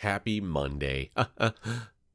Happy Monday.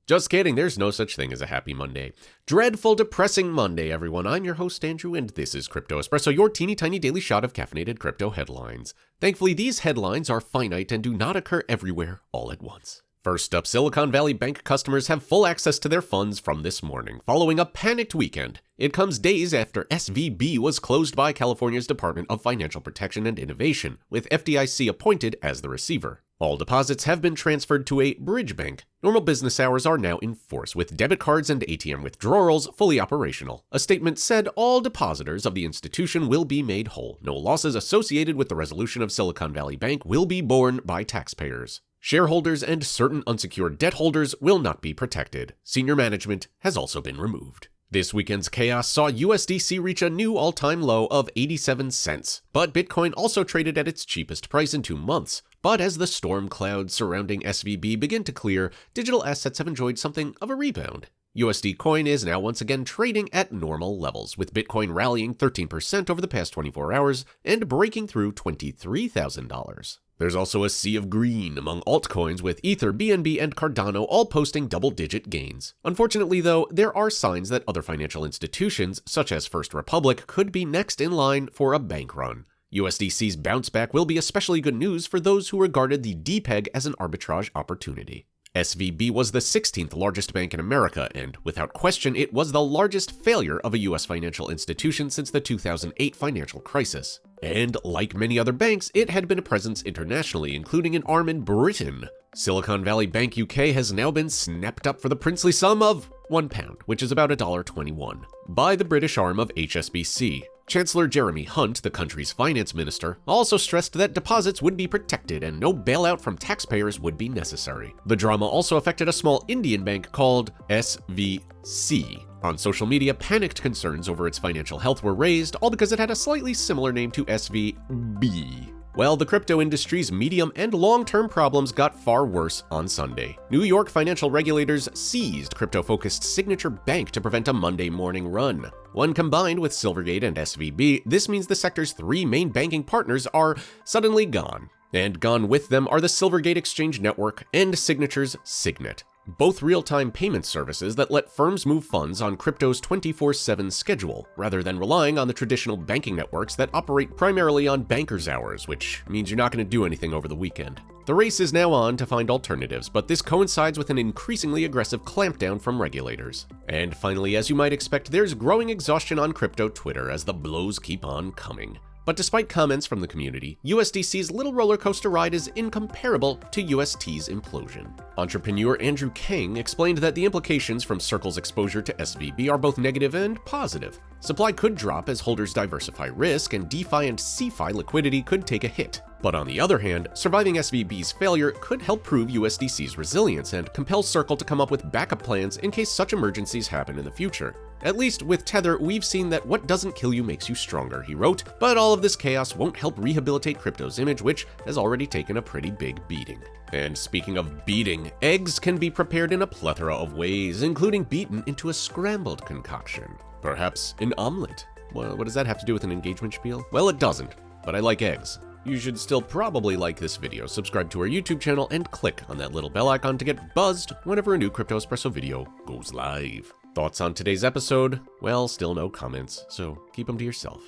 Just kidding, there's no such thing as a happy Monday. Dreadful, depressing Monday, everyone. I'm your host, Andrew, and this is Crypto Espresso, your teeny tiny daily shot of caffeinated crypto headlines. Thankfully, these headlines are finite and do not occur everywhere all at once. First up, Silicon Valley Bank customers have full access to their funds from this morning, following a panicked weekend. It comes days after SVB was closed by California's Department of Financial Protection and Innovation, with FDIC appointed as the receiver. All deposits have been transferred to a bridge bank. Normal business hours are now in force, with debit cards and ATM withdrawals fully operational. A statement said all depositors of the institution will be made whole. No losses associated with the resolution of Silicon Valley Bank will be borne by taxpayers. Shareholders and certain unsecured debt holders will not be protected. Senior management has also been removed. This weekend's chaos saw USDC reach a new all-time low of 87 cents, but Bitcoin also traded at its cheapest price in 2 months. But as the storm clouds surrounding SVB begin to clear, digital assets have enjoyed something of a rebound. USD Coin is now once again trading at normal levels, with Bitcoin rallying 13% over the past 24 hours and breaking through $23,000. There's also a sea of green among altcoins, with Ether, BNB, and Cardano all posting double-digit gains. Unfortunately, though, there are signs that other financial institutions, such as First Republic, could be next in line for a bank run. USDC's bounce back will be especially good news for those who regarded the Depeg as an arbitrage opportunity. SVB was the 16th largest bank in America, and without question, it was the largest failure of a U.S. financial institution since the 2008 financial crisis. And like many other banks, it had been a presence internationally, including an arm in Britain. Silicon Valley Bank UK has now been snapped up for the princely sum of £1, which is about $1.21, by the British arm of HSBC. Chancellor Jeremy Hunt, the country's finance minister, also stressed that deposits would be protected and no bailout from taxpayers would be necessary. The drama also affected a small Indian bank called SVC. On social media, panicked concerns over its financial health were raised, all because it had a slightly similar name to SVB. Well, the crypto industry's medium and long-term problems got far worse on Sunday. New York financial regulators seized crypto-focused Signature Bank to prevent a Monday morning run. When combined with Silvergate and SVB, this means the sector's 3 main banking partners are suddenly gone. And gone with them are the Silvergate Exchange Network and Signature's Signet, both real-time payment services that let firms move funds on crypto's 24/7 schedule, rather than relying on the traditional banking networks that operate primarily on bankers' hours, which means you're not going to do anything over the weekend. The race is now on to find alternatives, but this coincides with an increasingly aggressive clampdown from regulators. And finally, as you might expect, there's growing exhaustion on crypto Twitter as the blows keep on coming. But despite comments from the community, USDC's little roller coaster ride is incomparable to UST's implosion. Entrepreneur Andrew Kang explained that the implications from Circle's exposure to SVB are both negative and positive. Supply could drop as holders diversify risk, and DeFi and CeFi liquidity could take a hit. But on the other hand, surviving SVB's failure could help prove USDC's resilience and compel Circle to come up with backup plans in case such emergencies happen in the future. At least with Tether, we've seen that what doesn't kill you makes you stronger, he wrote, but all of this chaos won't help rehabilitate crypto's image, which has already taken a pretty big beating. And speaking of beating, eggs can be prepared in a plethora of ways, including beaten into a scrambled concoction. Perhaps an omelet. Well, what does that have to do with an engagement spiel? Well, it doesn't, but I like eggs. You should still probably like this video, subscribe to our YouTube channel, and click on that little bell icon to get buzzed whenever a new Crypto Espresso video goes live. Thoughts on today's episode? Well, still no comments, so keep them to yourself.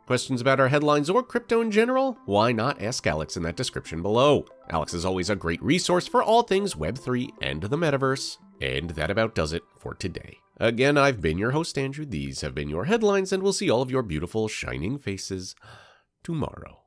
Questions about our headlines or crypto in general? Why not ask Alex in that description below? Alex is always a great resource for all things Web3 and the metaverse. And that about does it for today. Again, I've been your host, Andrew. These have been your headlines, and we'll see all of your beautiful, shining faces tomorrow.